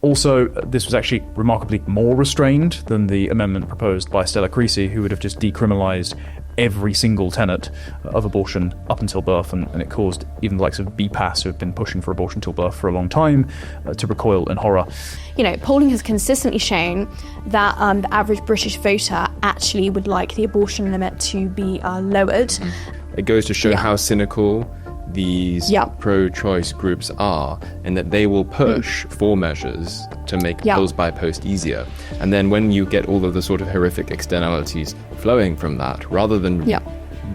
Also, this was actually remarkably more restrained than the amendment proposed by Stella Creasy, who would have just decriminalised every single tenet of abortion up until birth, and it caused even the likes of BPAS, who have been pushing for abortion till birth for a long time, to recoil in horror. Polling has consistently shown that the average British voter actually would like the abortion limit to be lowered. It goes to show how cynical these pro-choice groups are, and that they will push for measures to make pills by post easier. And then when you get all of the sort of horrific externalities flowing from that, rather than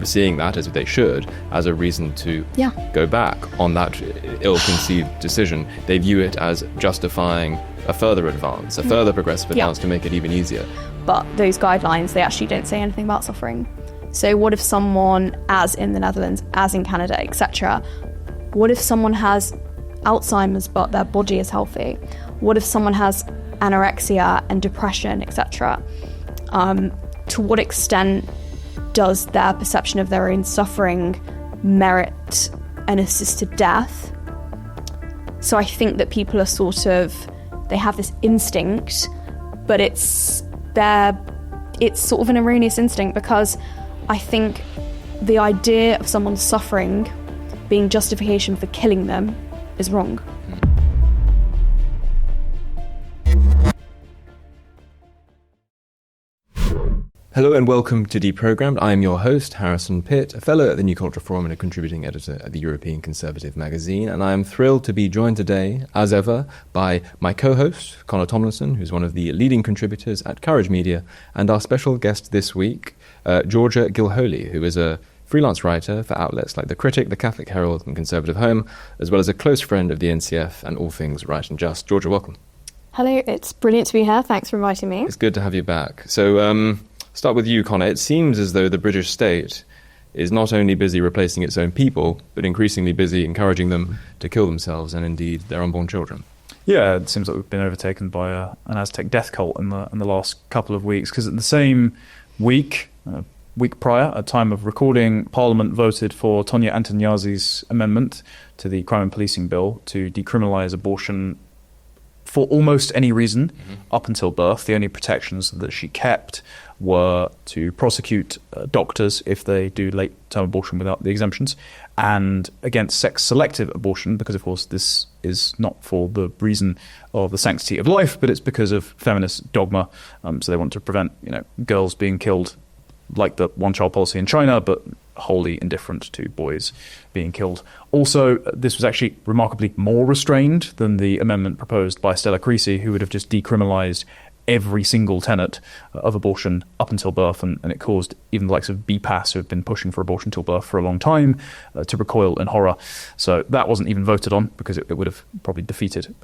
seeing that, as they should, as a reason to go back on that ill-conceived decision, they view it as justifying a further advance, a further progressive advance to make it even easier. But those guidelines, they actually don't say anything about suffering. So what if someone, as in the Netherlands, as in Canada, etc., what if someone has Alzheimer's but their body is healthy? What if someone has anorexia and depression, etc.? To what extent does their perception of their own suffering merit an assisted death? So I think that people are they have this instinct, but it's sort of an erroneous instinct, because I think the idea of someone suffering being justification for killing them is wrong. Hello and welcome to Deprogrammed. I am your host, Harrison Pitt, a fellow at the New Culture Forum and a contributing editor at the European Conservative magazine, and I am thrilled to be joined today, as ever, by my co-host, Connor Tomlinson, who's one of the leading contributors at Courage Media, and our special guest this week, Georgia Gilholy, who is a freelance writer for outlets like The Critic, The Catholic Herald and Conservative Home, as well as a close friend of the NCF and all things right and just. Georgia, welcome. Hello, it's brilliant to be here. Thanks for inviting me. It's good to have you back. So, start with you, Connor. It seems as though the British state is not only busy replacing its own people, but increasingly busy encouraging them to kill themselves and indeed their unborn children. Yeah, it seems like we've been overtaken by an Aztec death cult in the last couple of weeks, because at the same week prior, at time of recording, Parliament voted for Tonia Antoniazzi's amendment to the Crime and Policing Bill to decriminalise abortion for almost any reason up until birth. The only protections that she kept were to prosecute doctors if they do late-term abortion without the exemptions, and against sex-selective abortion, because, of course, this is not for the reason of the sanctity of life, but it's because of feminist dogma. So they want to prevent, girls being killed like the one-child policy in China, but wholly indifferent to boys being killed. Also, this was actually remarkably more restrained than the amendment proposed by Stella Creasy, who would have just decriminalised every single tenet of abortion up until birth, and it caused even the likes of BPAS, who have been pushing for abortion till birth for a long time, to recoil in horror. So that wasn't even voted on, because it would have probably defeated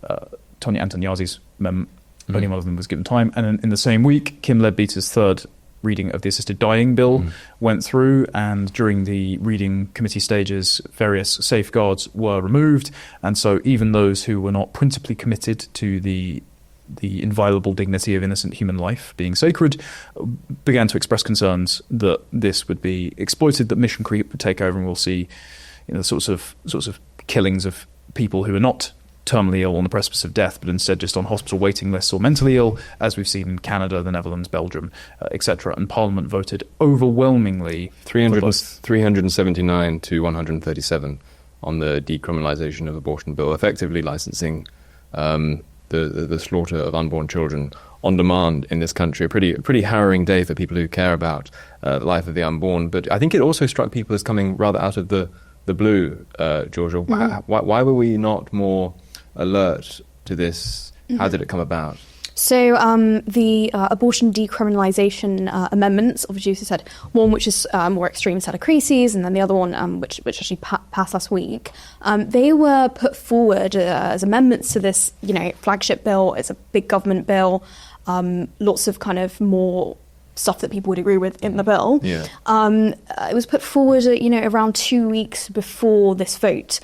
Tonia Antoniazzi's amendment. Only one of them was given time. And in the same week, Kim Leadbeater's third reading of the assisted dying bill went through, and during the reading committee stages, various safeguards were removed, and so even those who were not principally committed to the inviolable dignity of innocent human life being sacred began to express concerns that this would be exploited, that mission creep would take over, and we'll see the sorts of killings of people who are not terminally ill on the precipice of death, but instead just on hospital waiting lists or mentally ill, as we've seen in Canada, the Netherlands, Belgium, etc. And Parliament voted overwhelmingly 379 to 137 on the decriminalisation of abortion bill, effectively licensing the slaughter of unborn children on demand in this country. A pretty harrowing day for people who care about the life of the unborn. But I think it also struck people as coming rather out of the blue, Georgia. Why were we not more alert to this? How did it come about? So the abortion decriminalisation amendments, obviously, you said one which is more extreme, Stella Creasy's, and then the other one which actually passed last week. They were put forward as amendments to this, flagship bill. It's a big government bill. Lots of kind of more stuff that people would agree with in the bill. Yeah. It was put forward, around 2 weeks before this vote.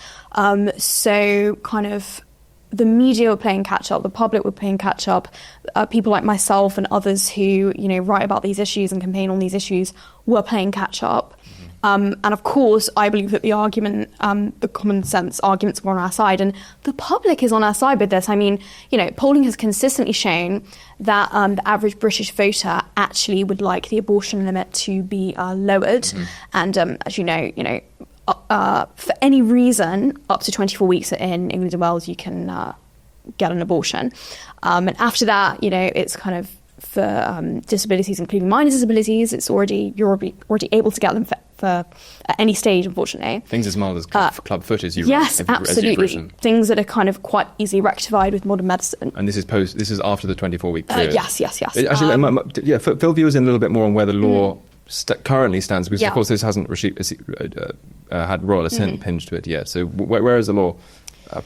So kind of the media were playing catch up, the public were playing catch up. People like myself and others who, write about these issues and campaign on these issues were playing catch up. And of course, I believe that the argument, the common sense arguments were on our side, and the public is on our side with this. I mean, polling has consistently shown that the average British voter actually would like the abortion limit to be lowered. And as you know, for any reason, up to 24 weeks in England and Wales, you can get an abortion. And after that, it's kind of for disabilities, including minor disabilities, you're already able to get them for at any stage, unfortunately. Things as mild as club foot, as you yes, as absolutely. you've written. Things that are kind of quite easily rectified with modern medicine. And this is after the 24-week period. Yes. Actually, fill viewers in a little bit more on where the law currently stands, because of course this hasn't had royal assent pinned to it yet. So where is the law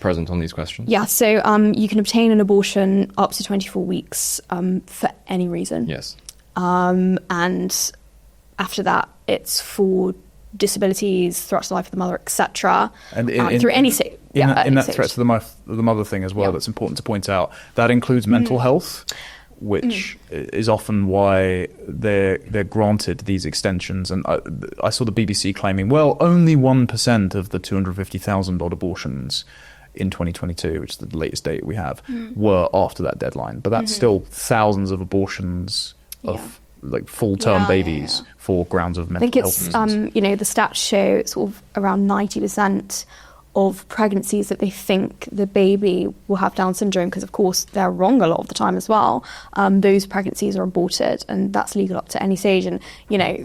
present on these questions? Yeah, so you can obtain an abortion up to 24 weeks for any reason. Yes. And after that, it's for disabilities, threat to the life of the mother, etc. And through any state. In that threat to the mother thing as well, that's important to point out. That includes mental health, which is often why they're granted these extensions. And I saw the BBC claiming, well, only 1% of the 250,000 odd abortions in 2022, which is the latest date we have, were after that deadline. But that's still thousands of abortions of like full-term babies for grounds of mental health. I think it's, the stats show sort of around 90% of pregnancies that they think the baby will have Down syndrome, because of course they're wrong a lot of the time as well. Those pregnancies are aborted, and that's legal up to any stage. And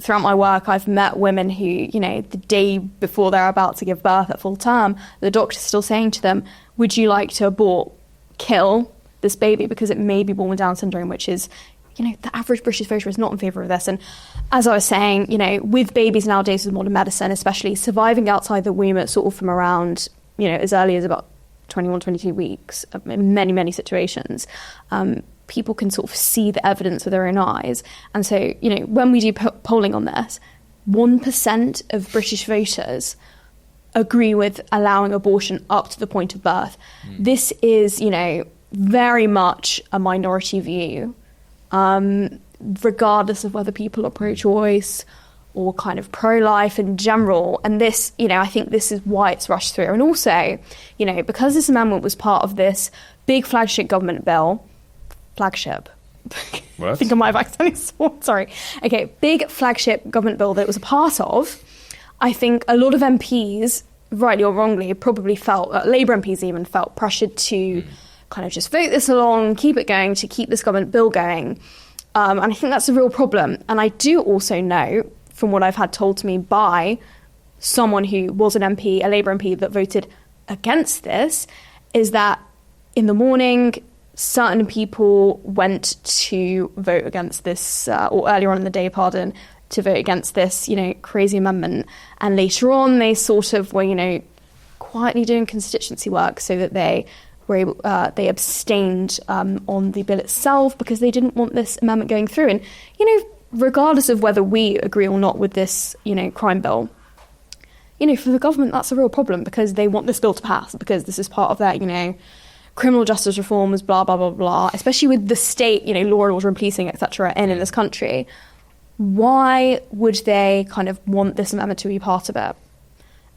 throughout my work, I've met women who, the day before they're about to give birth at full term, the doctor's still saying to them, "Would you like to kill this baby because it may be born with Down syndrome," which is, the average British voter is not in favour of this. And as I was saying, with babies nowadays with modern medicine, especially surviving outside the womb at sort of from around, as early as about 21, 22 weeks, in many, many situations, people can sort of see the evidence with their own eyes. And so, when we do polling on this, 1% of British voters agree with allowing abortion up to the point of birth. This is, very much a minority view. Regardless of whether people are pro-choice or kind of pro-life in general. And this, I think this is why it's rushed through. And also, because this amendment was part of this big flagship government bill, flagship. What? I think I might have accidentally sworn, sorry. Okay, big flagship government bill that it was a part of. I think a lot of MPs, rightly or wrongly, probably felt, Labour MPs even felt pressured to kind of just vote this along, keep it going, to keep this government bill going. And I think that's a real problem. And I do also know, from what I've had told to me by someone who was an MP, a Labour MP that voted against this, is that in the morning, certain people went to vote against this, or earlier on in the day, to vote against this, crazy amendment. And later on, they sort of were, quietly doing constituency work so that they abstained on the bill itself because they didn't want this amendment going through. And, regardless of whether we agree or not with this, crime bill, for the government, that's a real problem because they want this bill to pass because this is part of their, criminal justice reforms, blah, blah, blah, blah, especially with the state, law and order and policing, etc. in this country. Why would they kind of want this amendment to be part of it?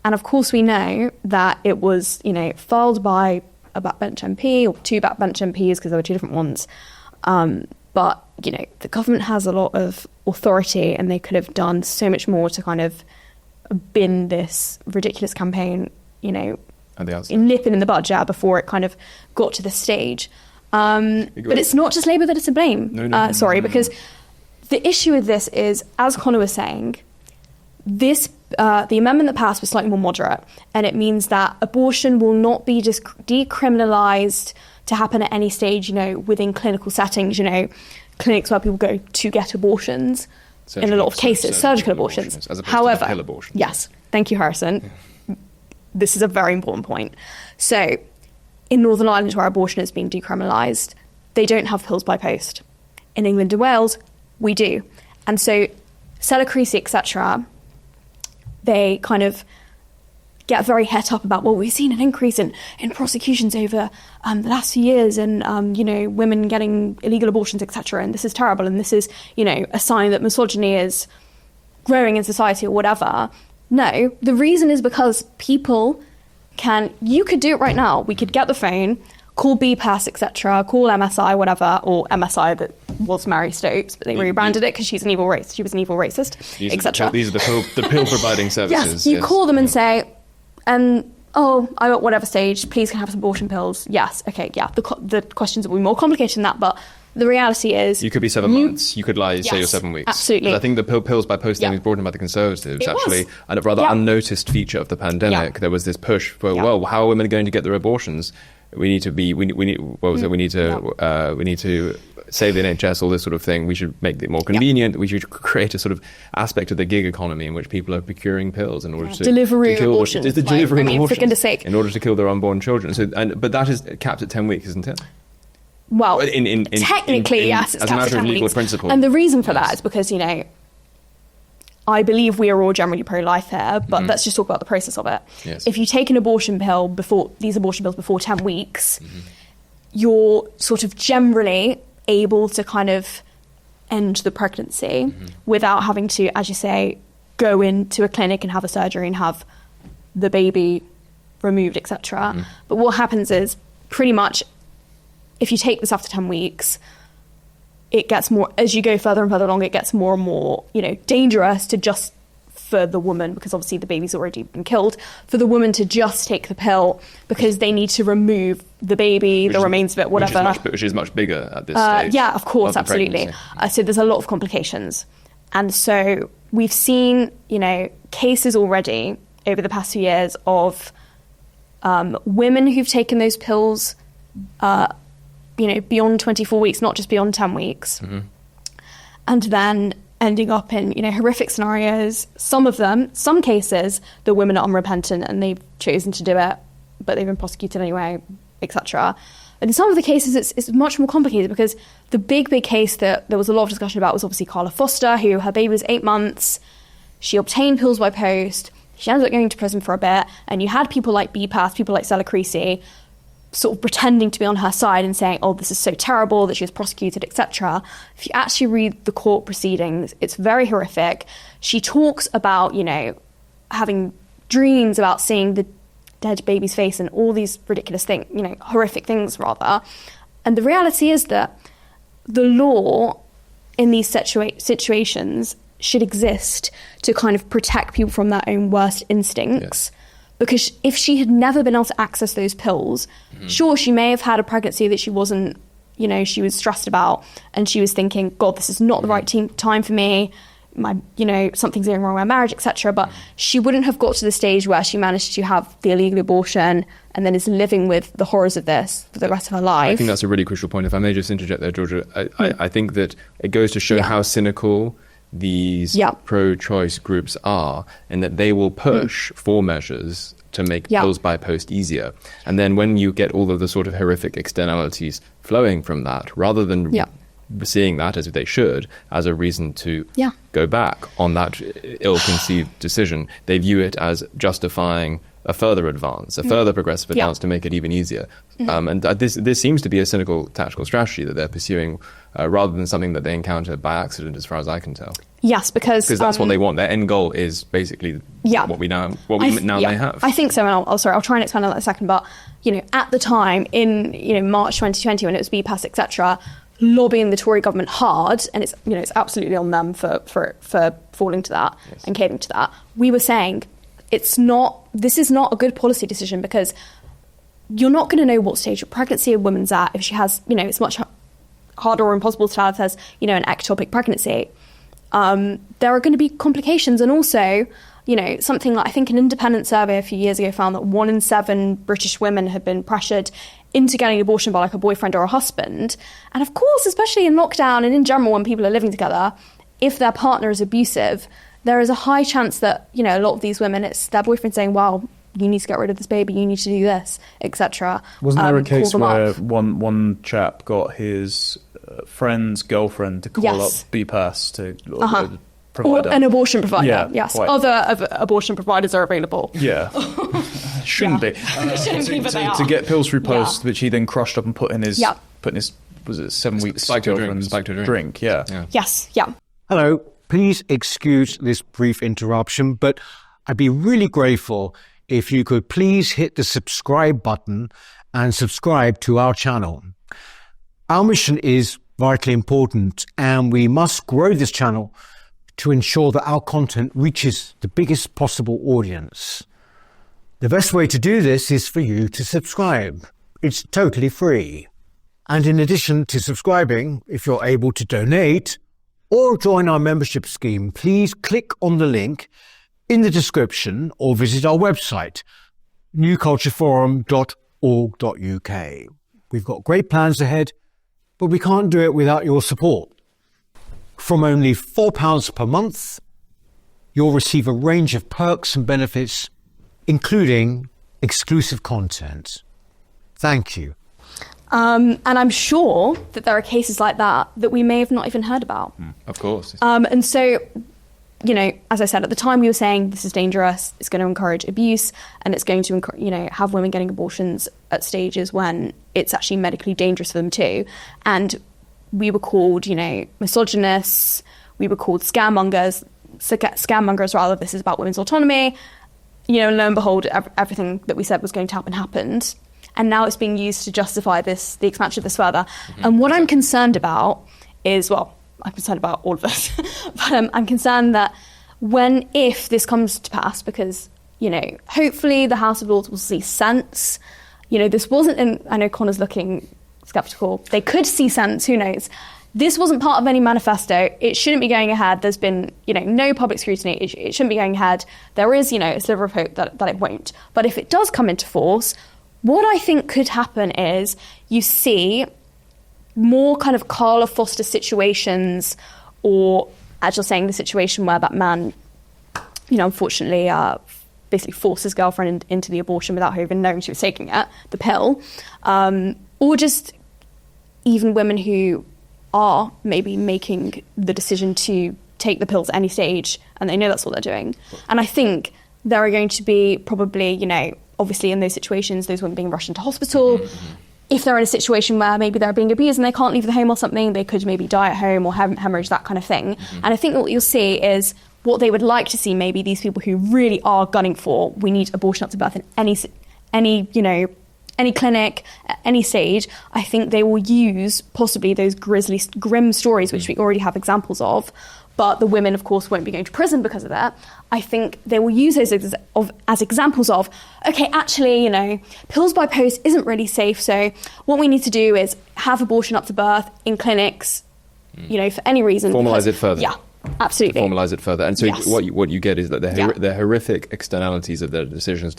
And of course, we know that it was, filed by a backbench MP or two backbench MPs because there were two different ones. But, the government has a lot of authority and they could have done so much more to kind of bin this ridiculous campaign, nip it in the bud, before it kind of got to this stage. But it's not just Labour that is to blame. Because the issue with this is, as Connor was saying, this the amendment that passed was slightly more moderate, and it means that abortion will not be just decriminalised to happen at any stage, within clinical settings, clinics where people go to get abortions in a lot of cases, surgical abortions. As opposed However, to pill abortions. Yes, thank you, Harrison. Yeah. This is a very important point. So, in Northern Ireland, where abortion has been decriminalised, they don't have pills by post. In England and Wales, we do. And so, Stella Creasy, etc., they kind of get very het up about, well, we've seen an increase in prosecutions over the last few years and, women getting illegal abortions, etc. And this is terrible. And this is, a sign that misogyny is growing in society or whatever. No, the reason is because people you could do it right now. We could get the phone, call BPAS, etc., call MSI, whatever, or MSI that was Mary Stokes, but they rebranded it because she's an evil racist. She was an evil racist, etc. These are the pill providing services. Yes, you call them and say, I'm at whatever stage, please can I have some abortion pills? Yes, okay, yeah. The questions will be more complicated than that, but the reality is... You could be 7 months. You could lie, say you're 7 weeks. Absolutely. But I think the pills by posting was brought in by the Conservatives, actually, and a rather unnoticed feature of the pandemic. There was this push for, well, how are women going to get their abortions? We need to save the NHS, all this sort of thing. We should make it more convenient. We should create a sort of aspect of the gig economy in which people are procuring pills in order to delivery kill abortions. the delivery abortions, for goodness sake, in order to kill their unborn children. So, but that is capped at 10 weeks, isn't it? Well, technically, yes, it's as a matter of legal weeks. principle. And the reason for that is because, I believe we are all generally pro-life here, but let's just talk about the process of it. Yes. If you take an abortion pill before 10 weeks, you're sort of generally able to kind of end the pregnancy without having to, as you say, go into a clinic and have a surgery and have the baby removed, etc. But what happens is pretty much if you take this after 10 weeks, it gets more, as you go further and further along, it gets more and more, dangerous to just, for the woman, because obviously the baby's already been killed, for the woman to just take the pill because they need to remove the baby, the remains of it, whatever. Which is much bigger at this stage. Yeah, of course, absolutely. So there's a lot of complications. And so we've seen, cases already over the past few years of women who've taken those pills beyond 24 weeks, not just beyond 10 weeks. And then ending up in, horrific scenarios. Some cases, the women are unrepentant and they've chosen to do it, but they've been prosecuted anyway, etc. And in some of the cases, it's much more complicated because the big case that there was a lot of discussion about was obviously Carla Foster, who her baby was 8 months. She obtained pills by post. She ended up going to prison for a bit. And you had people like BPAS, people like Stella Creasy, sort of pretending to be on her side and saying, this is so terrible that she was prosecuted, etc. If you actually read the court proceedings, it's very horrific. She talks about, having dreams about seeing the dead baby's face and all these ridiculous things, horrific things rather. And the reality is that the law in these situations should exist to kind of protect people from their own worst instincts. Yes. Because if she had never been able to access those pills, sure, she may have had a pregnancy that she wasn't, she was stressed about, and she was thinking, God, this is not the right time for me. Something's going wrong with my marriage, etc. But she wouldn't have got to the stage where she managed to have the illegal abortion and then is living with the horrors of this for the rest of her life. I think that's a really crucial point. If I may just interject there, Georgia, I think that it goes to show how cynical these pro-choice groups are, and that they will push for measures to make pills by post easier. And then when you get all of the sort of horrific externalities flowing from that, rather than seeing that, as they should, as a reason to go back on that ill-conceived decision, they view it as justifying a further advance, a further progressive advance to make it even easier. And this seems to be a cynical tactical strategy that they're pursuing, rather than something that they encounter by accident, as far as I can tell. Yes, because that's what they want. Their end goal is basically what we now may have. I think so. And I'll try and expand on that in a second. But at the time in March 2020, when it was BPAS, etc., lobbying the Tory government hard, and it's it's absolutely on them for falling to that and caving to that. We were saying this is not a good policy decision, because you're not going to know what stage of pregnancy a woman's at if she has, it's much harder or impossible to tell if there's, an ectopic pregnancy. There are going to be complications. And also, something like, I think an independent survey a few years ago found that 1 in 7 British women had been pressured into getting an abortion by like a boyfriend or a husband. And of course, especially in lockdown and in general when people are living together, if their partner is abusive, there is a high chance that, a lot of these women, it's their boyfriend saying, well, you need to get rid of this baby, you need to do this, etc. Wasn't there a case where one chap got his friend's girlfriend to call up BPAS to provide an abortion provider? Yeah, yes. Quite. Other abortion providers are available. Yeah. Shouldn't be. Shouldn't be, but they are. To get pills through post, which he then crushed up and put in his was it 7 weeks spiked to drink. Yeah. Yes. Yeah. Hello. Please excuse this brief interruption, but I'd be really grateful if you could please hit the subscribe button and subscribe to our channel. Our mission is vitally important, and we must grow this channel to ensure that our content reaches the biggest possible audience. The best way to do this is for you to subscribe. It's totally free. And in addition to subscribing, if you're able to donate or join our membership scheme, please click on the link in the description or visit our website, newcultureforum.org.uk. We've got great plans ahead, but we can't do it without your support. From only £4 per month, you'll receive a range of perks and benefits, including exclusive content. Thank you. And I'm sure that there are cases like that we may have not even heard about. Of course. And so, as I said, at the time we were saying this is dangerous, it's going to encourage abuse, and it's going to, have women getting abortions at stages when it's actually medically dangerous for them too. And we were called, misogynists, we were called scaremongers rather, this is about women's autonomy. Lo and behold, everything that we said was going to happen happened. And now it's being used to justify the expansion of this further. Mm-hmm. And what I'm concerned about is, I'm concerned about all of this, but I'm concerned that if this comes to pass, because, hopefully the House of Lords will see sense. This wasn't, I know Connor's looking sceptical, they could see sense, who knows. This wasn't part of any manifesto. It shouldn't be going ahead. There's been, no public scrutiny. It shouldn't be going ahead. There is, a sliver of hope that it won't. But if it does come into force, what I think could happen is you see more kind of Carla Foster situations, or as you're saying, the situation where that man, unfortunately, basically forced his girlfriend into the abortion without her even knowing she was taking it, the pill, or just even women who are maybe making the decision to take the pills at any stage, and they know that's what they're doing. And I think there are going to be probably, obviously in those situations, those women being rushed into hospital. Mm-hmm. If they're in a situation where maybe they're being abused and they can't leave the home or something, they could maybe die at home or hemorrhage, that kind of thing. Mm-hmm. And I think what you'll see is what they would like to see, maybe these people who really are gunning for, we need abortion up to birth in any clinic, at any stage. I think they will use possibly those grim stories, which we already have examples of, but the women, of course, won't be going to prison because of that. I think they will use those as examples of, okay, actually, pills by post isn't really safe, so what we need to do is have abortion up to birth in clinics, for any reason. Formalise it further. Yeah, absolutely. Formalise it further. And so yes. what you get is that the horrific externalities of their decisions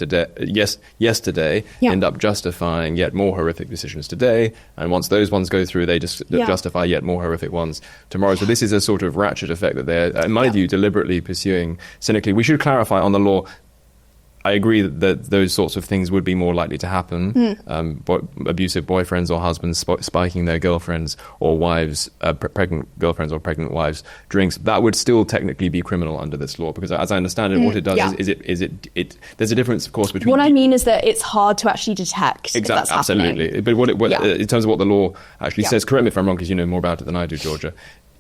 yesterday end up justifying yet more horrific decisions today. And once those ones go through, they just justify yet more horrific ones tomorrow. So this is a sort of ratchet effect that they're, in my view, deliberately pursuing cynically. We should clarify on the law. I agree that those sorts of things would be more likely to happen. Abusive boyfriends or husbands spiking their girlfriends or wives, pregnant girlfriends or pregnant wives' drinks. That would still technically be criminal under this law, because as I understand it, what it does is it. There's a difference, of course, between. What I mean is that it's hard to actually detect. Exactly, absolutely. But in terms of what the law actually says, correct me if I'm wrong, because you know more about it than I do, Georgia.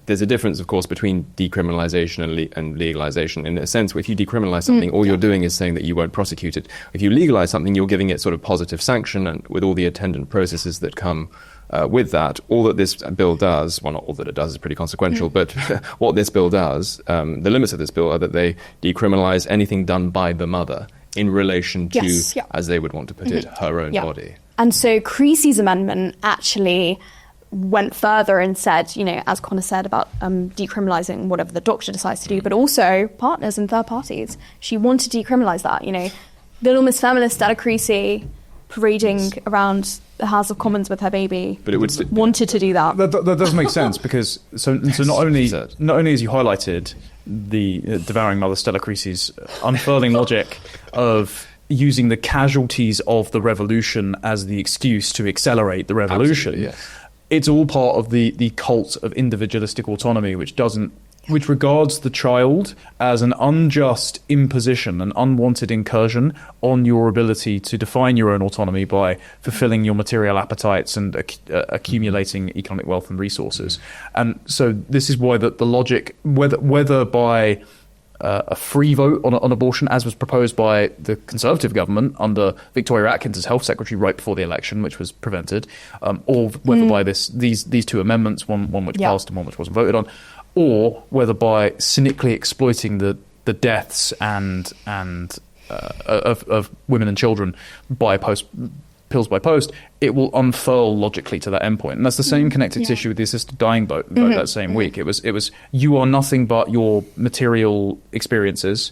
There's a difference, of course, between decriminalisation and legalisation. In a sense, if you decriminalise something, all you're doing is saying that you won't prosecute it. If you legalise something, you're giving it sort of positive sanction, and with all the attendant processes that come with that. All that this bill does, well, not all that it does is pretty consequential, but what this bill does, the limits of this bill are that they decriminalise anything done by the mother in relation to, as they would want to put it, her own body. And so Creasy's amendment actually went further and said, as Connor said about decriminalising whatever the doctor decides to do, but also partners and third parties. She wanted to decriminalise that. Little Miss Feminist Stella Creasy parading around the House of Commons with her baby, but it would wanted to do that. That does make sense, because so not only as you highlighted the devouring mother Stella Creasy's unfurling logic of using the casualties of the revolution as the excuse to accelerate the revolution. Absolutely, yes. It's all part of the cult of individualistic autonomy, which regards the child as an unjust imposition, an unwanted incursion on your ability to define your own autonomy by fulfilling your material appetites and accumulating economic wealth and resources. And so this is why the logic, whether by a free vote on abortion, as was proposed by the Conservative government under Victoria Atkins as Health Secretary right before the election, which was prevented, or whether by these two amendments, one which passed and one which wasn't voted on, or whether by cynically exploiting the deaths and of women and children by pills by post, it will unfurl logically to that endpoint. And that's the same connective tissue with the assisted dying vote that same week. It was you are nothing but your material experiences.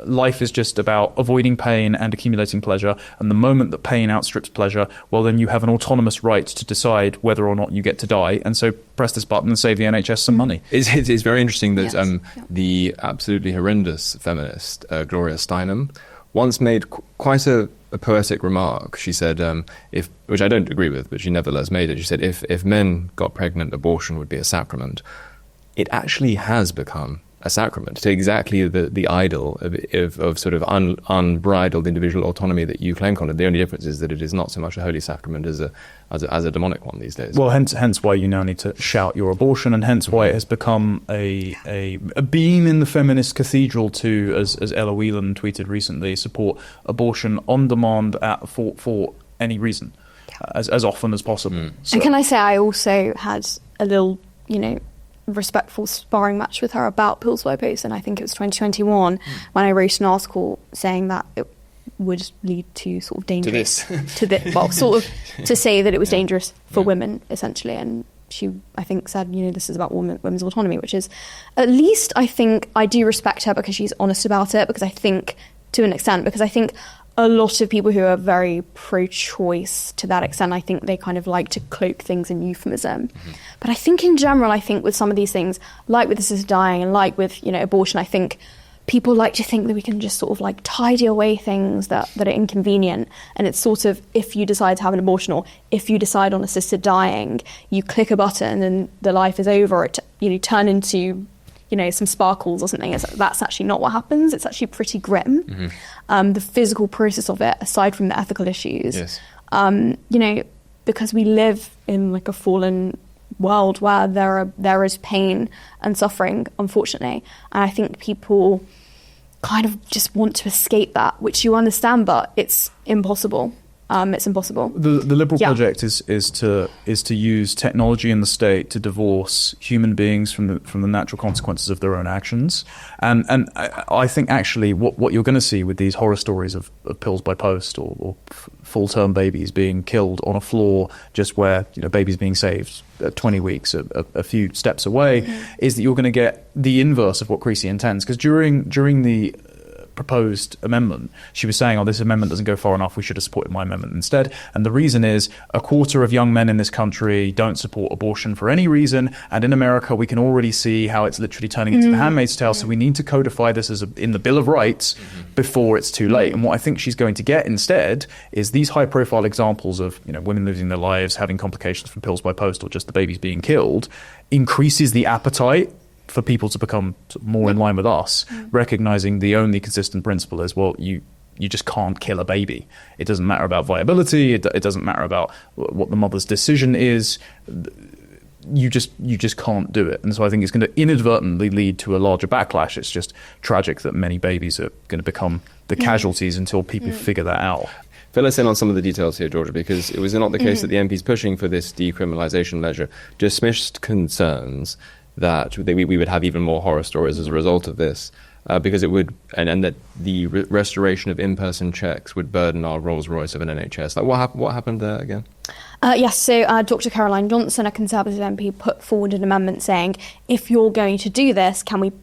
Life is just about avoiding pain and accumulating pleasure. And the moment that pain outstrips pleasure, well, then you have an autonomous right to decide whether or not you get to die. And so press this button and save the NHS some money. It's very interesting that the absolutely horrendous feminist Gloria Steinem once made quite a poetic remark. She said, which I don't agree with, but she nevertheless made it. She said, if men got pregnant, abortion would be a sacrament. It actually has become a sacrament to exactly the idol of sort of unbridled individual autonomy that you claim, Colin. The only difference is that it is not so much a holy sacrament as a demonic one these days. Well, hence why you now need to shout your abortion, and hence why it has become a beam in the feminist cathedral to, as Ella Whelan tweeted recently, support abortion on demand for any reason, as often as possible. So. And can I say, I also had a little, respectful sparring match with her about pills by post, and I think it was 2021 when I wrote an article saying that it would lead to sort of dangerous to say that it was dangerous for women essentially. And she, I think, said, this is about women's autonomy, which is, at least I think I do respect her because she's honest about it, because I think, to an extent, because I think a lot of people who are very pro-choice to that extent, I think they kind of like to cloak things in euphemism. But I think in general, with some of these things, like with assisted dying and like with, abortion, I think people like to think that we can just sort of like tidy away things that are inconvenient. And it's sort of, if you decide to have an abortion or if you decide on assisted dying, you click a button and the life is over. It, turn into some sparkles or something. That's actually not what happens. It's actually pretty grim. The physical process of it, aside from the ethical issues, because we live in like a fallen world where there is pain and suffering, unfortunately. And I think people kind of just want to escape that, which you understand, but it's impossible. It's impossible. The Liberal project is to use technology in the state to divorce human beings from the natural consequences of their own actions, and I think actually what you're going to see with these horror stories of pills by post or full-term babies being killed on a floor just where babies being saved at 20 weeks a few steps away is that you're going to get the inverse of what Creasy intends, because during the proposed amendment, she was saying, this amendment doesn't go far enough, we should have supported my amendment instead. And the reason is a quarter of young men in this country don't support abortion for any reason, and in America we can already see how it's literally turning into the Handmaid's Tale, so we need to codify this in the Bill of Rights before it's too late. And what I think she's going to get instead is these high profile examples of women losing their lives, having complications from pills by post, or just the babies being killed, increases the appetite for people to become more in line with us, recognizing the only consistent principle is, you just can't kill a baby. It doesn't matter about viability. It doesn't matter about what the mother's decision is. You just can't do it. And so I think it's going to inadvertently lead to a larger backlash. It's just tragic that many babies are going to become the casualties until people figure that out. Fill us in on some of the details here, Georgia, because it was not the case that the MPs pushing for this decriminalisation measure dismissed concerns that we would have even more horror stories as a result of this, because it would, and that the restoration of in-person checks would burden our Rolls-Royce of an NHS. Like what happened there again? Yes, so Dr. Caroline Johnson, a Conservative MP, put forward an amendment saying, if you're going to do this, can we,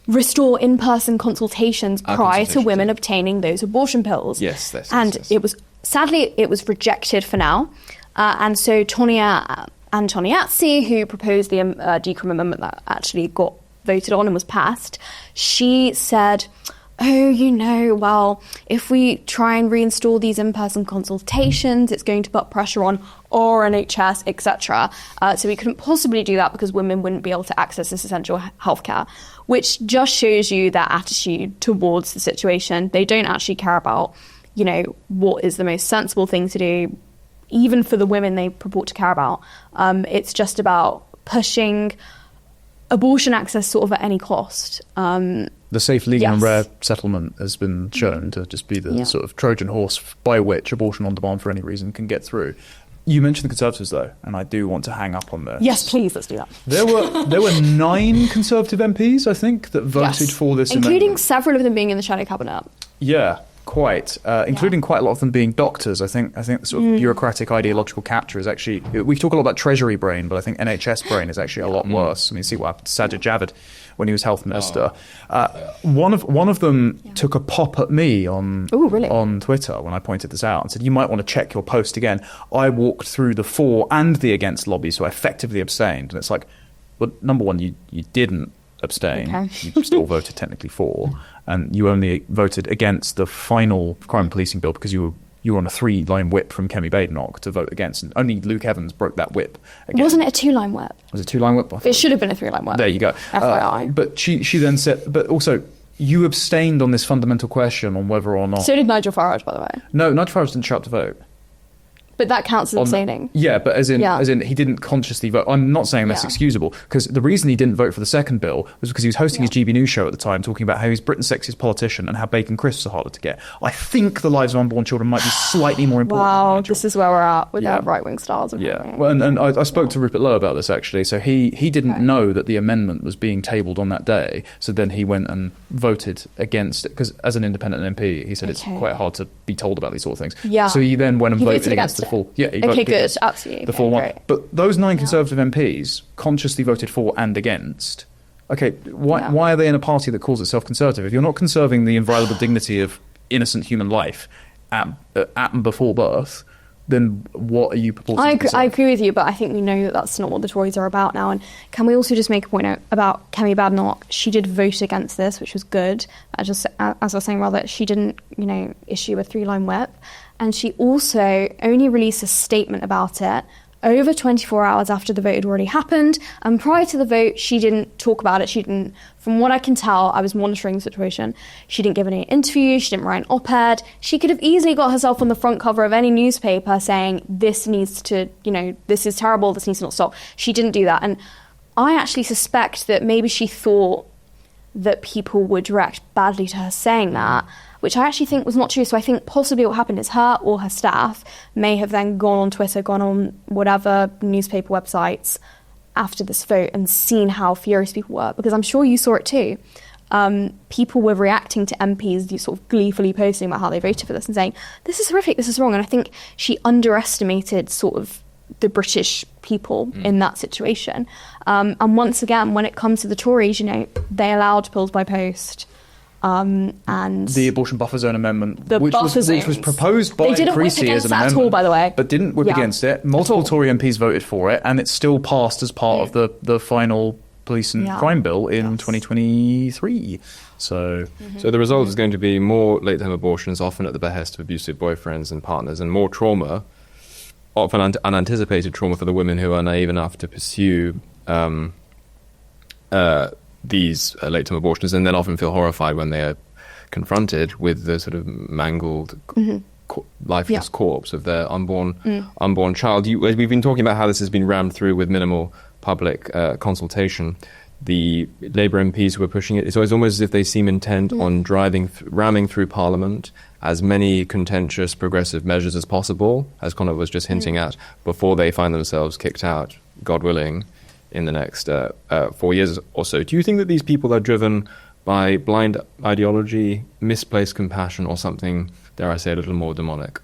restore in-person consultations prior to women obtaining those abortion pills? Yes. It was, sadly, it was rejected for now. And so Antoniazzi, who proposed the decrim amendment that actually got voted on and was passed, she said, if we try and reinstall these in-person consultations, it's going to put pressure on our NHS, etc. So we couldn't possibly do that because women wouldn't be able to access this essential healthcare, which just shows you their attitude towards the situation. They don't actually care about, what is the most sensible thing to do, even for the women they purport to care about. It's just about pushing abortion access sort of at any cost. The safe, legal, and Yes. rare settlement has been shown to just be the sort of Trojan horse by which abortion on demand for any reason can get through. You mentioned the Conservatives, though, and I do want to hang up on this. Yes, please, let's do that. There were 9 Conservative MPs, I think, that voted for this including amendment. several of them being in the shadow cabinet. Yeah, quite. Including quite a lot of them being doctors. I think the sort of bureaucratic ideological capture is actually... We talk a lot about Treasury brain, but I think NHS brain is actually a lot worse. I mean, see what happened to Sajid Javid when he was health minister. One of them took a pop at me on Twitter when I pointed this out and said, you might want to check your post again. I walked through the for and the against lobby, so I effectively abstained. And it's like, well, number one, you didn't abstain. Okay. You still voted technically for, and you only voted against the final crime and policing bill because you were on a 3-line whip from Kemi Badenoch to vote against, and only Luke Evans broke that whip again. Wasn't it a 2-line whip? Was it a 2-line whip? It should have been a 3-line whip. There you go. FYI. But she then said, but also, you abstained on this fundamental question on whether or not... So did Nigel Farage, by the way. No, Nigel Farage didn't show up to vote. But that counts as abstaining. Yeah, but as in he didn't consciously vote. I'm not saying that's excusable, because the reason he didn't vote for the second bill was because he was hosting his GB News show at the time, talking about how he's Britain's sexiest politician and how bacon crisps are harder to get. I think the lives of unborn children might be slightly more important. Wow, this is where we're at with our right-wing styles. Well, and I spoke to Rupert Lowe about this, actually. So he didn't know that the amendment was being tabled on that day. So then he went and voted against it, because as an independent MP, he said it's quite hard to be told about these sort of things. Yeah. So he then went and voted against the it. full... Yeah, he Okay, voted good, against absolutely. the full one. Great. But those 9 Conservative MPs consciously voted for and against. Okay, why are they in a party that calls itself Conservative? If you're not conserving the inviolable dignity of innocent human life at and before birth, then what are you purporting to conserve? I agree with you, but I think we know that that's not what the Tories are about now. And can we also just make a point out about Kemi Badenoch? She did vote against this, which was good. As I was saying, rather, she didn't, issue a 3-line whip. And she also only released a statement about it over 24 hours after the vote had already happened. And prior to the vote, she didn't talk about it. She didn't, from what I can tell, I was monitoring the situation. She didn't give any interviews. She didn't write an op-ed. She could have easily got herself on the front cover of any newspaper saying, this needs to, this is terrible. This needs to not stop. She didn't do that. And I actually suspect that maybe she thought that people would react badly to her saying that, which I actually think was not true. So I think possibly what happened is her or her staff may have then gone on Twitter, gone on whatever newspaper websites after this vote and seen how furious people were, because I'm sure you saw it too. People were reacting to MPs sort of gleefully posting about how they voted for this and saying, this is horrific, this is wrong. And I think she underestimated sort of the British people in that situation. And once again, when it comes to the Tories, they allowed pills by post. And the abortion buffer zone amendment, which buffer was zones. proposed by Creasy as an that amendment, at all, by the way, but didn't whip against it. Multiple Tory MPs voted for it, and it still passed as part of the final police and crime bill in 2023. So the result is going to be more late-term abortions, often at the behest of abusive boyfriends and partners, and more trauma, often unanticipated trauma for the women who are naive enough to pursue these late-term abortions, and then often feel horrified when they are confronted with the sort of mangled, lifeless corpse of their unborn child. We've been talking about how this has been rammed through with minimal public consultation. The Labour MPs who are pushing it, it's almost as if they seem intent on ramming through Parliament as many contentious progressive measures as possible, as Conor was just hinting at, before they find themselves kicked out, God willing, in the next 4 years or so. Do you think that these people are driven by blind ideology, misplaced compassion, or something, dare I say, a little more demonic?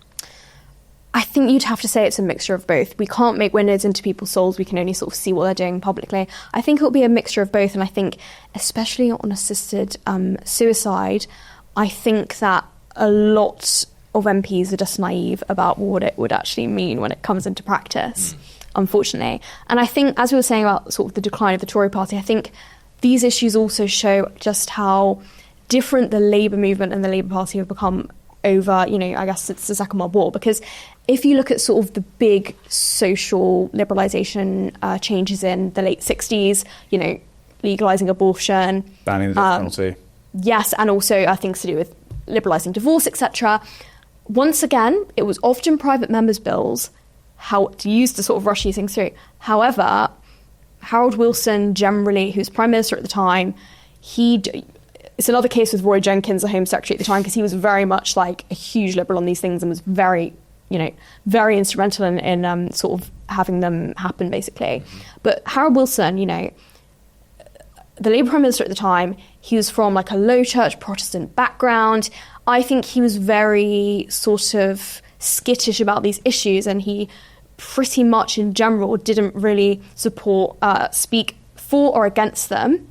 I think you'd have to say it's a mixture of both. We can't make windows into people's souls. We can only sort of see what they're doing publicly. I think it'll be a mixture of both. And I think, especially on assisted suicide, I think that a lot of MPs are just naive about what it would actually mean when it comes into practice. Unfortunately. And I think, as we were saying about sort of the decline of the Tory party, I think these issues also show just how different the Labour movement and the Labour Party have become over, I guess since the Second World War. Because if you look at sort of the big social liberalisation changes in the late 60s, legalising abortion. Banning the death penalty. Yes, and also things to do with liberalising divorce, etc. Once again, it was often private members' bills, how to use to sort of rush these things through. However, Harold Wilson, generally, who's Prime Minister at the time, it's another case with Roy Jenkins, the Home Secretary at the time, because he was very much like a huge liberal on these things and was very, very instrumental in sort of having them happen, basically. But Harold Wilson, the Labour Prime Minister at the time, he was from like a low church Protestant background. I think he was very sort of skittish about these issues, and he pretty much in general didn't really speak for or against them.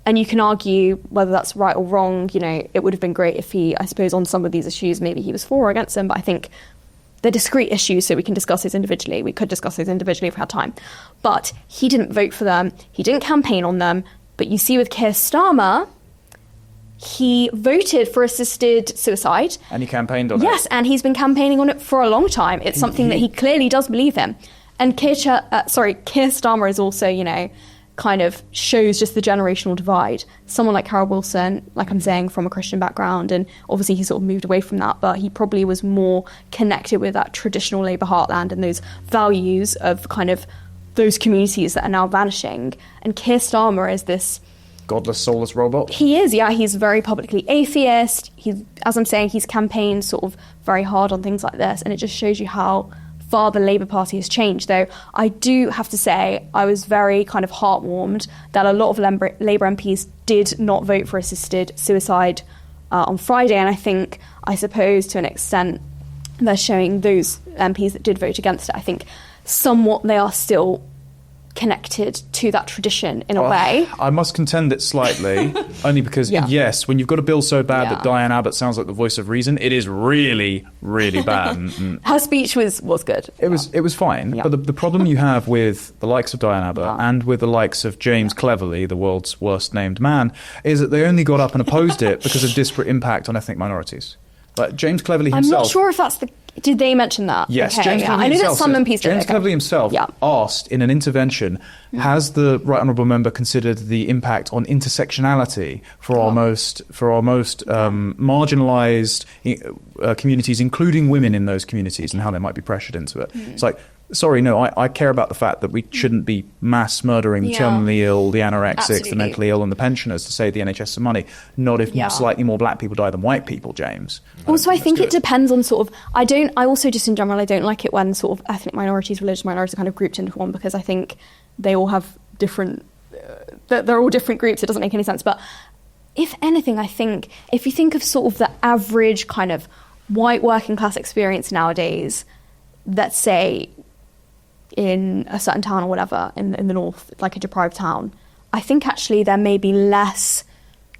And you can argue whether that's right or wrong. It would have been great if he, I suppose, on some of these issues, maybe he was for or against them. But I think they're discrete issues, so we can discuss those individually. We could discuss those individually if we had time. But he didn't vote for them. He didn't campaign on them. But you see with Keir Starmer, he voted for assisted suicide. And he campaigned on it. Yes, and he's been campaigning on it for a long time. It's something that he clearly does believe in. And Keir Starmer is also, kind of shows just the generational divide. Someone like Harold Wilson, like I'm saying, from a Christian background, and obviously he sort of moved away from that, but he probably was more connected with that traditional Labour heartland and those values of kind of those communities that are now vanishing. And Keir Starmer is this godless, soulless robot? He is, yeah. He's very publicly atheist. As I'm saying, he's campaigned sort of very hard on things like this, and it just shows you how far the Labour Party has changed. Though I do have to say I was very kind of heartwarmed that a lot of Labour MPs did not vote for assisted suicide on Friday, and I suppose to an extent they're showing those MPs that did vote against it, I think somewhat they are still connected to that tradition in a way. I must contend it slightly, only because, yes, when you've got a bill so bad that Diane Abbott sounds like the voice of reason, it is really, really bad. Her speech was good. It was fine, but the problem you have with the likes of Diane Abbott and with the likes of James Cleverly, the world's worst named man, is that they only got up and opposed it because of disparate impact on ethnic minorities. Like James Cleverly himself... I'm not sure if that's the... Did they mention that? Yes, okay, James Cleverly I know himself that some MPs did. James Cleverly himself asked in an intervention, has the Right Honourable Member considered the impact on intersectionality for our most marginalised communities, including women in those communities, and how they might be pressured into it? It's like, sorry, no, I care about the fact that we shouldn't be mass murdering the terminally ill, the anorexics, the mentally ill, and the pensioners to save the NHS some money. Not if slightly more black people die than white people, James. Also, I think it depends on sort of... I also just in general, I don't like it when sort of ethnic minorities, religious minorities are kind of grouped into one, because I think they all have different... they're all different groups. It doesn't make any sense. But if anything, I think if you think of sort of the average kind of white working class experience nowadays, let's say in a certain town or whatever in the north, like a deprived town, I think actually there may be less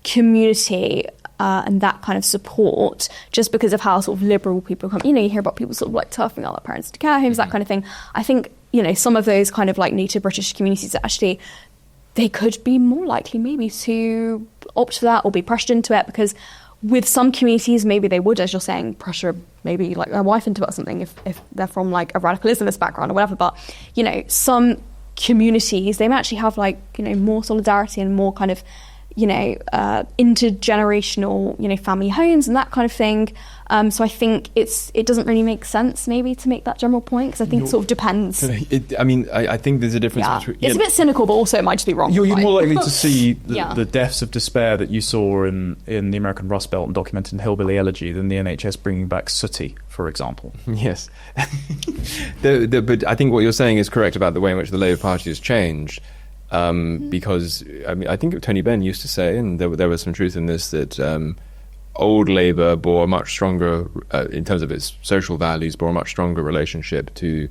community and that kind of support just because of how sort of liberal people come. You hear about people sort of like turfing out their parents to care homes, that kind of thing. I think, some of those kind of like native British communities actually, they could be more likely maybe to opt for that or be pressured into it, because with some communities, maybe they would, as you're saying, pressure maybe like their wife into it or something if they're from like a radical Islamist background or whatever. But, some communities, they may actually have like, more solidarity and more kind of, intergenerational, family homes and that kind of thing. So I think it doesn't really make sense maybe to make that general point, because I think it sort of depends. I think there's a difference between... It's a bit cynical, but also it might just be wrong. You're more likely to see the deaths of despair that you saw in the American Rust Belt and documented in Hillbilly Elegy than the NHS bringing back Sooty, for example. Yes. But I think what you're saying is correct about the way in which the Labour Party has changed. Because I think Tony Benn used to say, and there was some truth in this, that old Labour bore a much stronger, in terms of its social values, bore a much stronger relationship to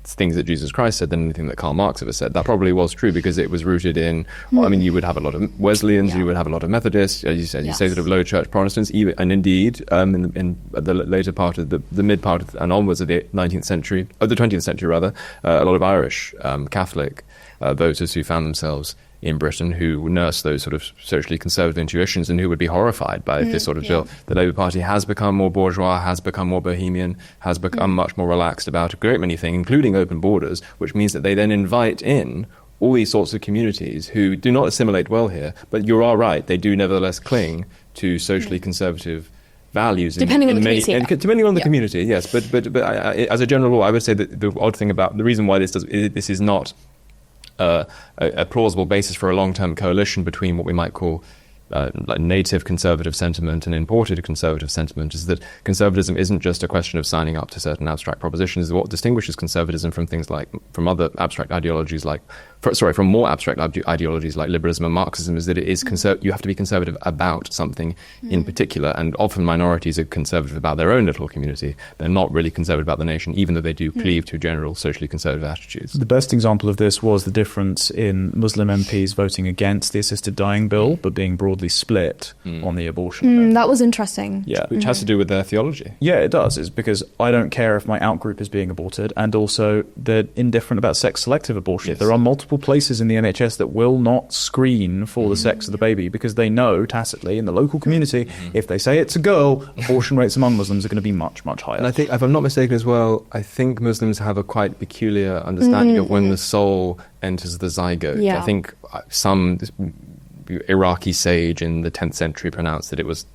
things that Jesus Christ said than anything that Karl Marx ever said. That probably was true because it was rooted in, you would have a lot of Wesleyans, you would have a lot of Methodists, as you said, you say sort of low church Protestants, and indeed, in the later part of the mid part of, and onwards of the 19th century, or the 20th century rather, a lot of Irish Catholic voters who found themselves in Britain, who nurse those sort of socially conservative intuitions and who would be horrified by this sort of bill. The Labour Party has become more bourgeois, has become more bohemian, has become much more relaxed about a great many things, including open borders, which means that they then invite in all these sorts of communities who do not assimilate well here, but you are right, they do nevertheless cling to socially conservative values depending on the community. Depending on the community, yes. But as a general rule, I would say that the odd thing about the reason why this is not a plausible basis for a long-term coalition between what we might call like native conservative sentiment and imported conservative sentiment is that conservatism isn't just a question of signing up to certain abstract propositions. What distinguishes conservatism from other abstract ideologies from more abstract ideologies like liberalism and Marxism is that it is you have to be conservative about something in particular, and often minorities are conservative about their own little community. They're not really conservative about the nation, even though they do cleave to general socially conservative attitudes. The best example of this was the difference in Muslim MPs voting against the assisted dying bill, but being broadly split on the abortion. That was interesting. Yeah. Which has to do with their theology. Yeah, it does. It's because I don't care if my outgroup is being aborted, and also they're indifferent about sex-selective abortion. Yes. There are multiple places in the NHS that will not screen for the sex of the baby because they know tacitly in the local community, if they say it's a girl, abortion rates among Muslims are going to be much, much higher. And I think, if I'm not mistaken as well, I think Muslims have a quite peculiar understanding of when the soul enters the zygote. Yeah. I think some Iraqi sage in the 10th century pronounced that it was,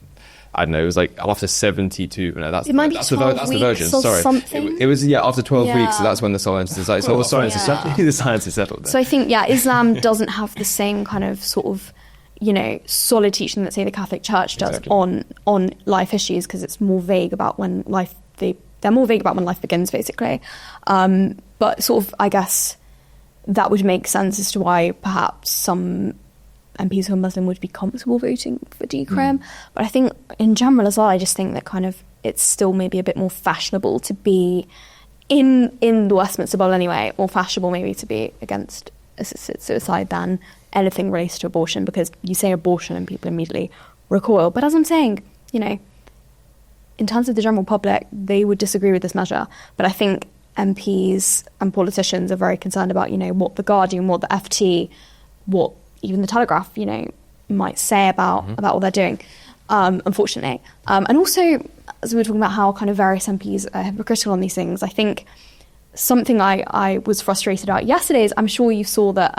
I don't know, it was like after 72. No, that's It might be that's 12 the weeks virgin. or Sorry, something. it was after 12 Yeah. weeks. So that's when the soul enters the zygote. So the science is settled. The science is settled. So I think, Islam doesn't have the same kind of sort of, solid teaching that, say, the Catholic Church does Exactly. on life issues, because it's more vague about when they're more vague about when life begins, basically. But sort of, I guess, that would make sense as to why perhaps some MPs who are Muslim would be comfortable voting for decrim. But I think in general as well, I just think that kind of it's still maybe a bit more fashionable to be in the Westminster Bowl anyway, more fashionable maybe to be against assisted suicide than anything related to abortion, because you say abortion and people immediately recoil. But as I'm saying, in terms of the general public, they would disagree with this measure. But I think MPs and politicians are very concerned about, what the Guardian, what the FT, what even the Telegraph, might say about what they're doing, unfortunately. And also, as we were talking about how kind of various MPs are hypocritical on these things, I think something I was frustrated about yesterday is, I'm sure you saw that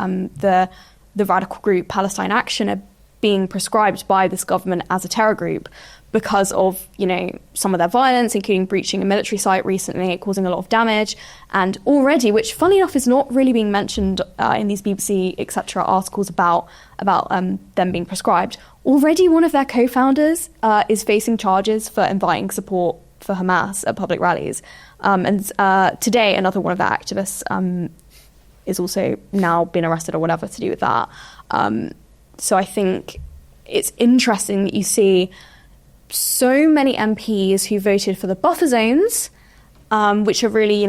the radical group Palestine Action are being prescribed by this government as a terror group because of, some of their violence, including breaching a military site recently, causing a lot of damage. And already, which funny enough is not really being mentioned in these BBC, etc. articles about them being prescribed, already one of their co-founders is facing charges for inviting support for Hamas at public rallies. And today, another one of their activists is also now been arrested or whatever to do with that. So I think it's interesting that you see so many MPs who voted for the buffer zones, which are really,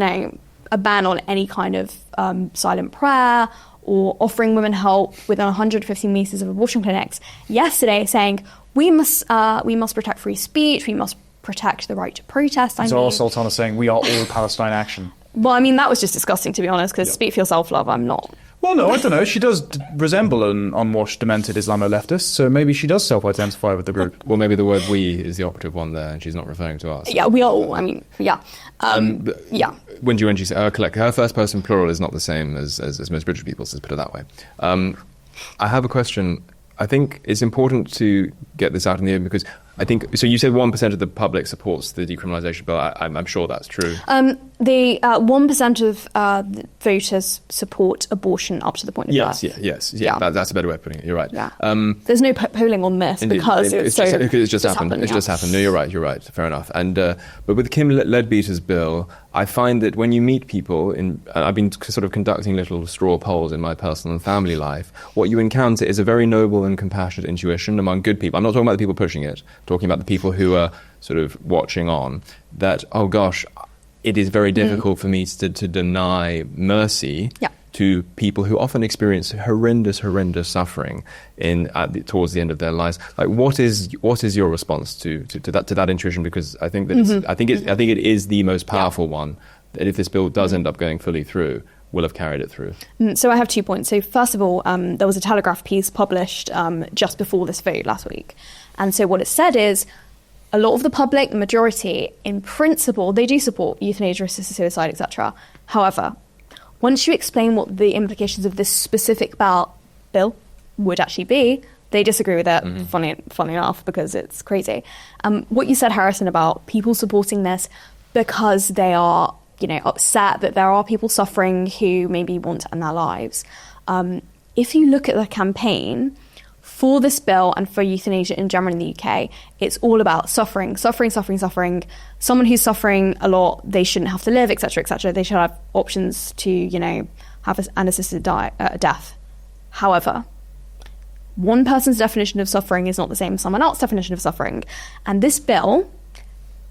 a ban on any kind of silent prayer or offering women help within 150 metres of abortion clinics, yesterday saying we must protect free speech, we must protect the right to protest. Zara Sultana saying we are all Palestine Action. Well, I mean, that was just disgusting, to be honest, because speak for yourself, love, I'm not. Well, no, I don't know. She does resemble an unwashed, demented Islamo-leftist, so maybe she does self-identify with the group. Well, maybe the word "we" is the operative one there, and she's not referring to us. Yeah, we are all, I mean, yeah. Yeah. When she said, her first person plural is not the same as most British people's, let's put it that way. I have a question. I think it's important to get this out in the open because I think, so you said 1% of the public supports the decriminalisation bill. I'm sure that's true. The 1% of voters support abortion up to the point of birth. Yes. Yeah. That's a better way of putting it. You're right. Yeah. There's no polling on this because it's just happened. It's just happened. No, you're right. Fair enough. And but with Kim Leadbeater's bill, I find that when you meet people, I've been sort of conducting little straw polls in my personal and family life, what you encounter is a very noble and compassionate intuition among good people. I'm not talking about the people pushing it, I'm talking about the people who are sort of watching on, that, oh gosh, it is very difficult for me to deny mercy to people who often experience horrendous suffering towards the end of their lives. Like, what is your response to that intuition? Because I think that I think it is the most powerful one. That if this bill does end up going fully through, will have carried it through. So I have 2 points. So first of all, there was a Telegraph piece published just before this vote last week, and so what it said is, a lot of the public, the majority, in principle, they do support euthanasia, assisted suicide, etc. However, once you explain what the implications of this specific bill would actually be, they disagree with it, funny enough, because it's crazy. What you said, Harrison, about people supporting this because they are, upset that there are people suffering who maybe want to end their lives. If you look at the campaign, for this bill and for euthanasia in general in the UK, it's all about suffering. Someone who's suffering a lot, they shouldn't have to live, etc., etc. They should have options to, have an assisted death. However, one person's definition of suffering is not the same as someone else's definition of suffering. And this bill,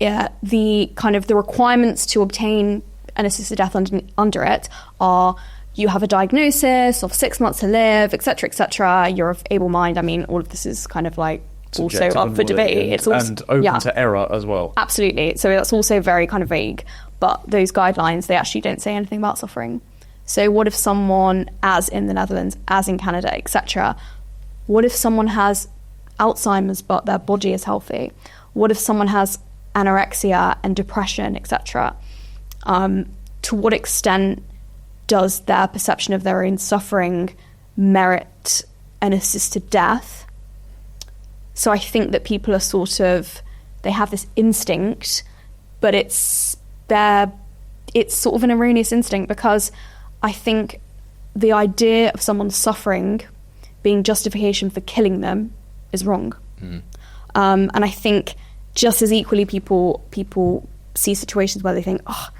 the requirements to obtain an assisted death under it are: you have a diagnosis of 6 months to live, etc., etc. You're of able mind. I mean, all of this is kind of like also up for debate. It's also, and open to error as well. Absolutely. So that's also very kind of vague. But those guidelines, they actually don't say anything about suffering. So what if someone, as in the Netherlands, as in Canada, etc., what if someone has Alzheimer's but their body is healthy? What if someone has anorexia and depression, etc.? To what extent does their perception of their own suffering merit an assisted death? So I think that people are they have this instinct, but it's sort of an erroneous instinct, because I think the idea of someone suffering being justification for killing them is wrong. And I think just as equally people see situations where they think, I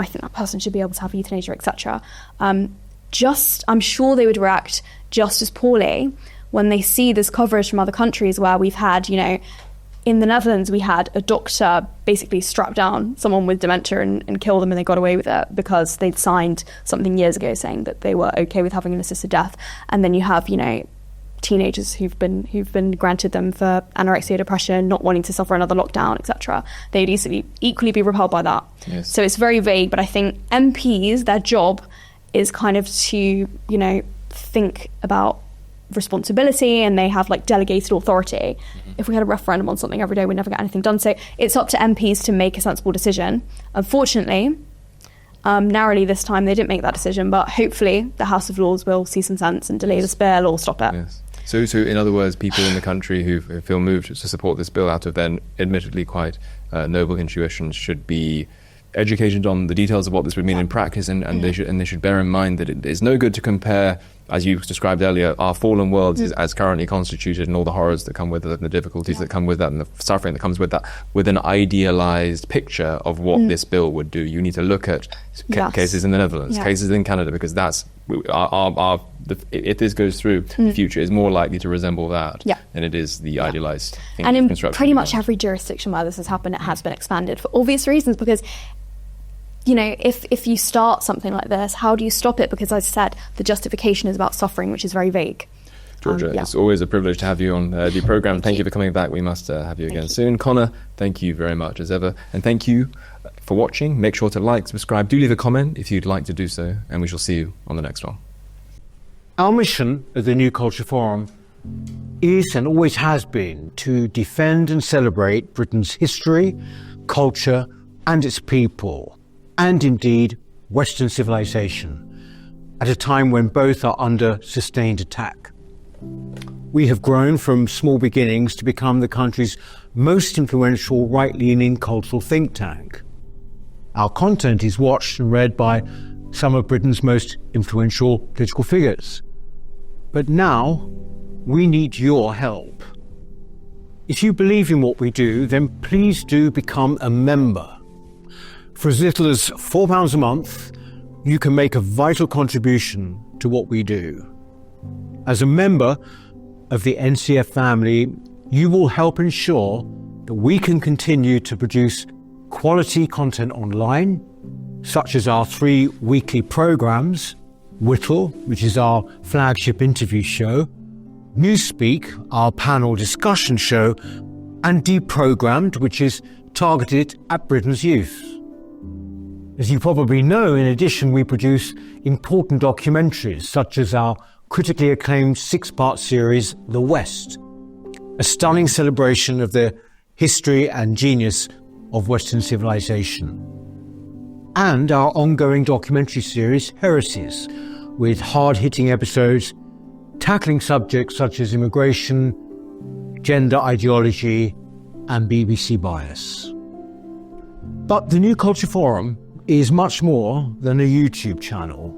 think that person should be able to have euthanasia, etc. I'm sure they would react just as poorly when they see this coverage from other countries where we've had, in the Netherlands, we had a doctor basically strap down someone with dementia and kill them, and they got away with it because they'd signed something years ago saying that they were okay with having an assisted death. And then you have, teenagers who've been granted them for anorexia, depression, not wanting to suffer another lockdown, etc. They'd equally be repelled by that. Yes. So it's very vague, but I think MPs, their job is kind of to, think about responsibility, and they have delegated authority. If we had a referendum on something every day, we'd never get anything done. So it's up to MPs to make a sensible decision. Unfortunately, narrowly this time they didn't make that decision, but hopefully the House of Lords will see some sense and delay this bill or stop it. Yes. So in other words, people in the country who feel moved to support this bill out of their admittedly quite noble intuitions should be educated on the details of what this would mean in practice, and they should bear in mind that it is no good to compare, as you described earlier, our fallen world as currently constituted, and all the horrors that come with it, and the difficulties that come with that, and the suffering that comes with that, with an idealized picture of what this bill would do. You need to look at cases in the Netherlands, cases in Canada, because that's if this goes through, the future is more likely to resemble that than it is the idealized thing. And in pretty much every jurisdiction where this has happened, it has been expanded for obvious reasons, because if you start something like this, how do you stop it? Because as I said, the justification is about suffering, which is very vague. Georgia, it's always a privilege to have you on the programme. Thank you for coming back. We must have you again soon. Connor, thank you very much as ever. And thank you for watching. Make sure to like, subscribe. Do leave a comment if you'd like to do so. And we shall see you on the next one. Our mission at the New Culture Forum is and always has been to defend and celebrate Britain's history, culture, and its people, and indeed Western civilization, at a time when both are under sustained attack. We have grown from small beginnings to become the country's most influential right-leaning cultural think tank. Our content is watched and read by some of Britain's most influential political figures. But now, we need your help. If you believe in what we do, then please do become a member. For as little as £4 a month, you can make a vital contribution to what we do. As a member of the NCF family, you will help ensure that we can continue to produce quality content online, such as our 3 weekly programs, Whittle, which is our flagship interview show, Newspeak, our panel discussion show, and Deprogrammed, which is targeted at Britain's youth. As you probably know, in addition, we produce important documentaries, such as our critically acclaimed 6-part series, The West, a stunning celebration of the history and genius of Western civilization, and our ongoing documentary series, Heresies, with hard-hitting episodes tackling subjects such as immigration, gender ideology, and BBC bias. But the New Culture Forum is much more than a YouTube channel.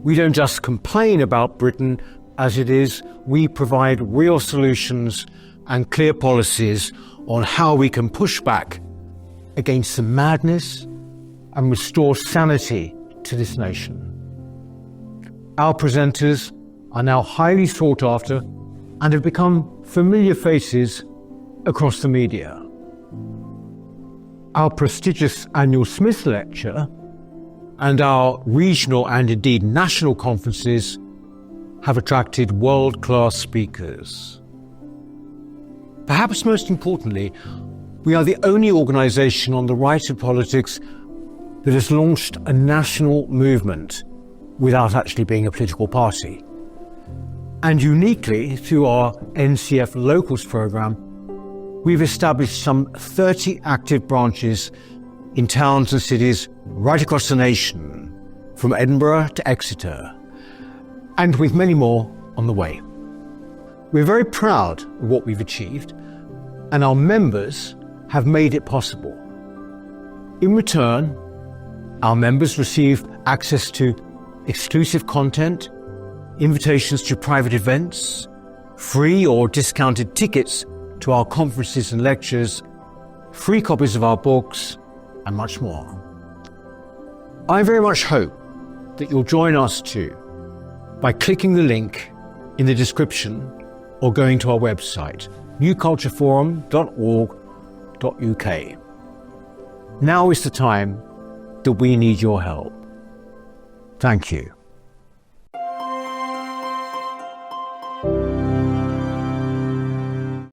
We don't just complain about Britain as it is, we provide real solutions and clear policies on how we can push back against the madness and restore sanity to this nation. Our presenters are now highly sought after and have become familiar faces across the media. Our prestigious annual Smith Lecture and our regional and indeed national conferences have attracted world-class speakers. Perhaps most importantly, we are the only organisation on the right of politics that has launched a national movement without actually being a political party. And uniquely, through our NCF Locals programme, we've established some 30 active branches in towns and cities right across the nation, from Edinburgh to Exeter, and with many more on the way. We're very proud of what we've achieved, and our members have made it possible. In return, our members receive access to exclusive content, invitations to private events, free or discounted tickets to our conferences and lectures, free copies of our books, and much more. I very much hope that you'll join us too by clicking the link in the description or going to our website, newcultureforum.org.uk. Now is the time that we need your help. Thank you.